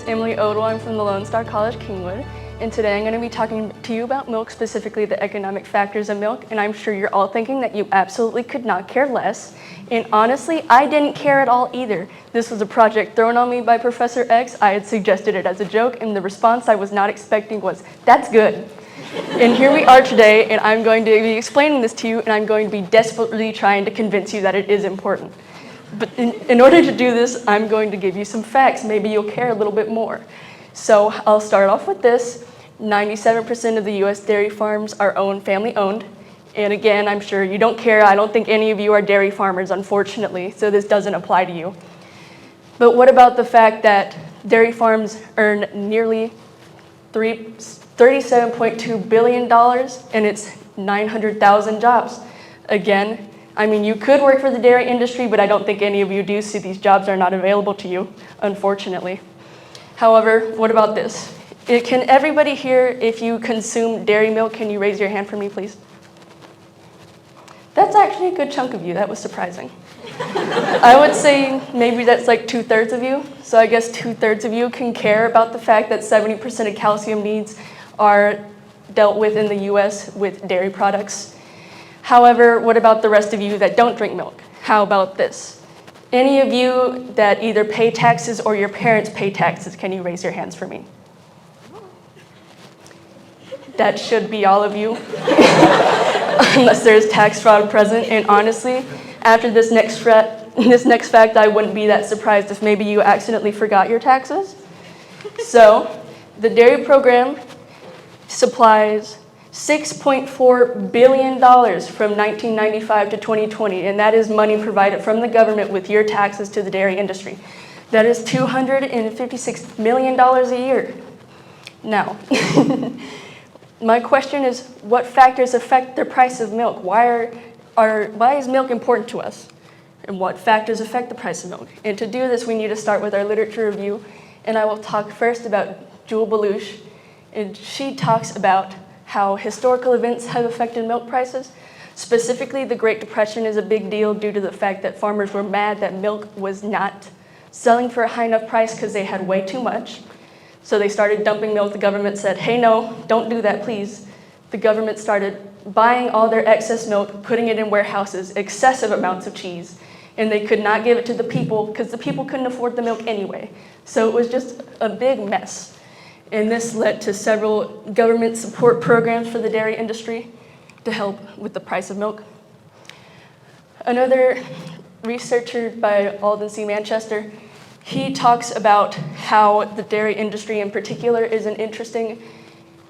Emily Odle. I'm from the Lone Star College-Kingwood, and today I'm going to be talking to you about milk, specifically the economic factors of milk, and I'm sure you're all thinking that you absolutely could not care less, and honestly, I didn't care at all either. This was a project thrown on me by Professor X. I had suggested it as a joke, and the response I was not expecting was, "That's good." And here we are today, and I'm going to be explaining this to you, and I'm going to be desperately trying to convince you that it is important. But in order to do this, I'm going to give you some facts. Maybe you'll care a little bit more. So I'll start off with this. 97% of the U.S. dairy farms are family-owned. And again, I'm sure you don't care. I don't think any of you are dairy farmers, unfortunately, so this doesn't apply to you. But what about the fact that dairy farms earn nearly $37.2 billion, and it's 900,000 jobs? Again, I mean, you could work for the dairy industry, but I don't think any of you do, so these jobs are not available to you, unfortunately. However, what about this? Can everybody here, if you consume dairy milk, can you raise your hand for me, please? That's actually a good chunk of you. That was surprising. I would say maybe that's like 2/3 of you. So I guess 2/3 of you can care about the fact that 70% of calcium needs are dealt with in the U.S. with dairy products. However, what about the rest of you that don't drink milk? How about this? Any of you that either pay taxes or your parents pay taxes, can you raise your hands for me? That should be all of you, unless there's tax fraud present. And honestly, after this next fact, I wouldn't be that surprised if maybe you accidentally forgot your taxes. So, the dairy program supplies $6.4 billion from 1995 to 2020, and that is money provided from the government with your taxes to the dairy industry. That is $256 million a year. Now, my question is, what factors affect the price of milk? Why is milk important to us? And what factors affect the price of milk? And to do this, we need to start with our literature review, and I will talk first about Jewel Belush, and she talks about how historical events have affected milk prices. Specifically, the Great Depression is a big deal due to the fact that farmers were mad that milk was not selling for a high enough price because they had way too much. So they started dumping milk. The government said, hey, no, don't do that, please. The government started buying all their excess milk, putting it in warehouses, excessive amounts of cheese, and they could not give it to the people because the people couldn't afford the milk anyway. So it was just a big mess. And this led to several government support programs for the dairy industry to help with the price of milk. Another researcher by Alden C. Manchester, he talks about how the dairy industry in particular is an interesting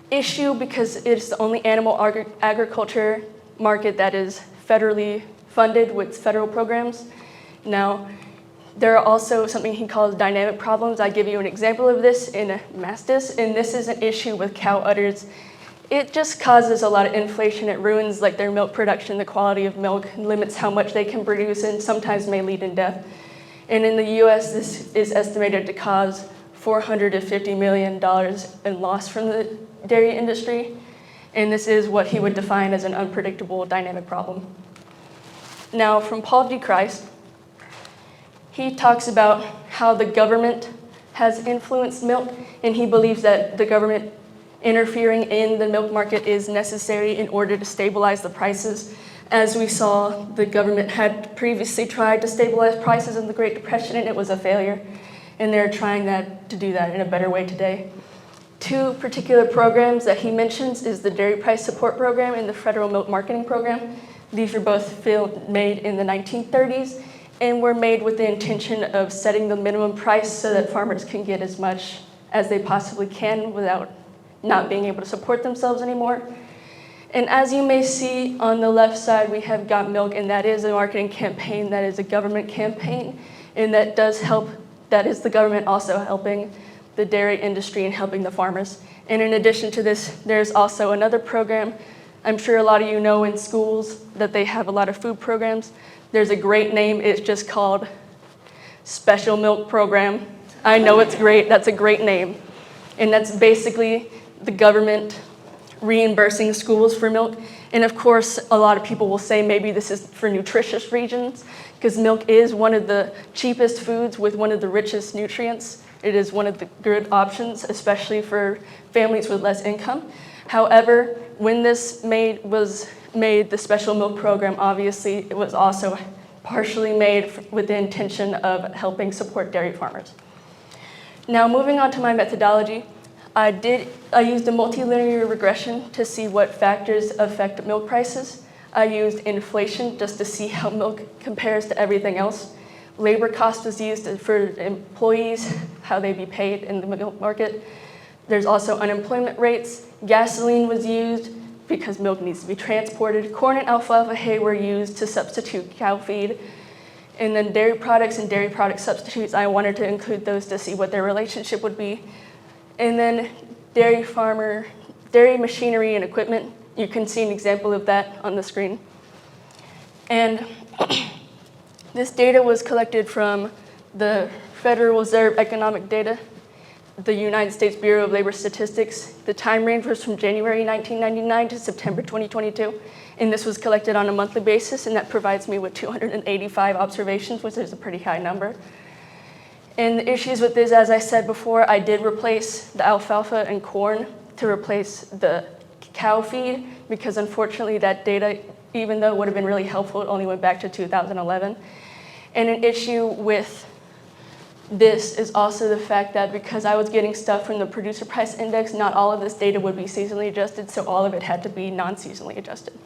issue because it's the only animal agriculture market that is federally funded with federal programs. Now, there are also something he calls dynamic problems. I give you an example of this in Mastis, and this is an issue with cow udders. It just causes a lot of inflation. It ruins their milk production, the quality of milk, limits how much they can produce, and sometimes may lead in death. And in the US, this is estimated to cause $450 million in loss from the dairy industry, and this is what he would define as an unpredictable dynamic problem. Now, from Paul G. Christ, he talks about how the government has influenced milk, and he believes that the government interfering in the milk market is necessary in order to stabilize the prices. As we saw, the government had previously tried to stabilize prices in the Great Depression, and it was a failure, and they're trying to do that in a better way today. Two particular programs that he mentions is the Dairy Price Support Program and the Federal Milk Marketing Program. These were both made in the 1930s, and were made with the intention of setting the minimum price so that farmers can get as much as they possibly can without not being able to support themselves anymore. And as you may see on the left side, we have Got Milk, and that is a marketing campaign, that is a government campaign, and that does help, that is the government also helping the dairy industry and helping the farmers. And in addition to this, there's also another program. I'm sure a lot of you know in schools that they have a lot of food programs. There's a great name, it's just called Special Milk Program. I know it's great, that's a great name. And that's basically the government reimbursing schools for milk. And of course, a lot of people will say maybe this is for nutritious reasons, because milk is one of the cheapest foods with one of the richest nutrients It is one of the good options, especially for families with less income. However, when this was made, the special milk program, obviously, it was also partially made with the intention of helping support dairy farmers. Now, moving on to my methodology, I used a multilinear regression to see what factors affect milk prices. I used inflation just to see how milk compares to everything else. Labor cost was used for employees, how they be paid in the milk market. There's also unemployment rates. Gasoline was used because milk needs to be transported. Corn and alfalfa hay were used to substitute cow feed. And then dairy products and dairy product substitutes, I wanted to include those to see what their relationship would be. And then dairy machinery and equipment. You can see an example of that on the screen. And this data was collected from the Federal Reserve Economic Data, the United States Bureau of Labor Statistics. The time range was from January 1999 to September 2022. And this was collected on a monthly basis, and that provides me with 285 observations, which is a pretty high number. And the issues with this, as I said before, I did replace the alfalfa and corn to replace the cow feed, because unfortunately that data, even though it would have been really helpful, it only went back to 2011. And an issue with this is also the fact that because I was getting stuff from the producer price index, not all of this data would be seasonally adjusted, so all of it had to be non-seasonally adjusted.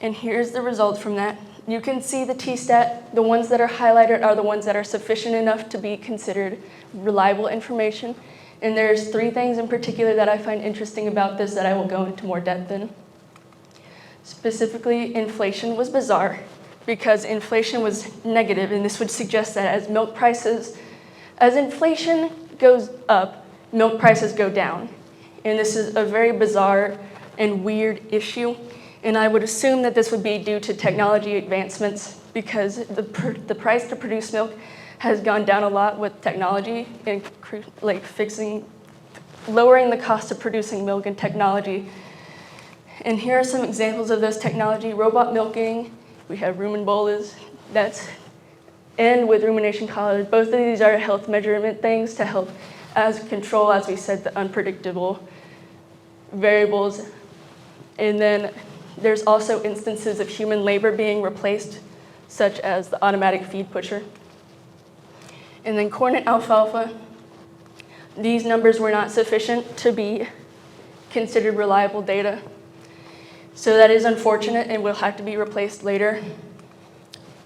And here's the results from that. You can see the T-stat. The ones that are highlighted are the ones that are sufficient enough to be considered reliable information. And there's 3 things in particular that I find interesting about this that I will go into more depth in. Specifically, inflation was bizarre because inflation was negative, and this would suggest that as inflation goes up, milk prices go down. And this is a very bizarre and weird issue. And I would assume that this would be due to technology advancements because the price to produce milk has gone down a lot with technology and lowering the cost of producing milk and technology. And here are some examples of those technology: robot milking. We have rumen bolas. And with rumination collars, both of these are health measurement things to help control, as we said, the unpredictable variables. And then there's also instances of human labor being replaced, such as the automatic feed pusher. And then corn and alfalfa, these numbers were not sufficient to be considered reliable data. So that is unfortunate and will have to be replaced later.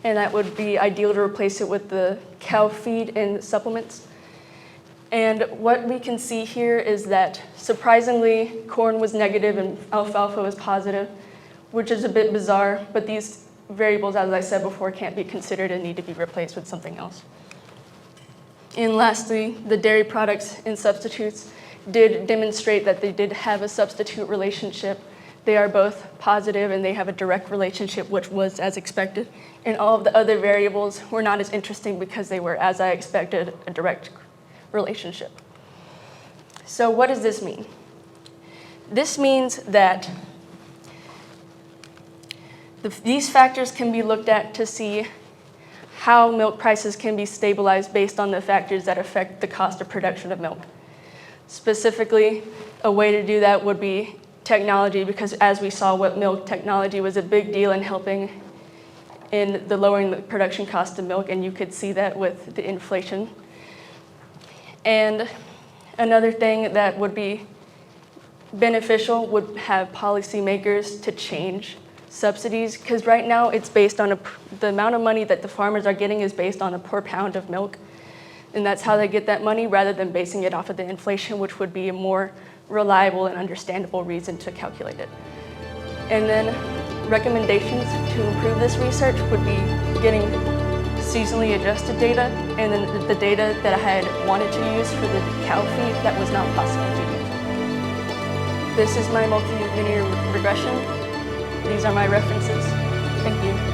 And that would be ideal to replace it with the cow feed and supplements. And what we can see here is that surprisingly, corn was negative and alfalfa was positive, which is a bit bizarre, but these variables, as I said before, can't be considered and need to be replaced with something else. And lastly, the dairy products and substitutes did demonstrate that they did have a substitute relationship. They are both positive and they have a direct relationship, which was as expected. And all of the other variables were not as interesting because they were, as I expected, a direct relationship. So what does this mean? This means that these factors can be looked at to see how milk prices can be stabilized based on the factors that affect the cost of production of milk. Specifically, a way to do that would be technology, because as we saw with milk, technology was a big deal in helping in the lowering the production cost of milk, and you could see that with the inflation. And another thing that would be beneficial would have policymakers to change subsidies, because right now it's based on the amount of money that the farmers are getting is based on a per pound of milk, and that's how they get that money rather than basing it off of the inflation, which would be a more reliable and understandable reason to calculate it. And then recommendations to improve this research would be getting seasonally adjusted data, and then the data that I had wanted to use for the cow feed that was not possible to use. This is my multilinear regression. These are my references. Thank you.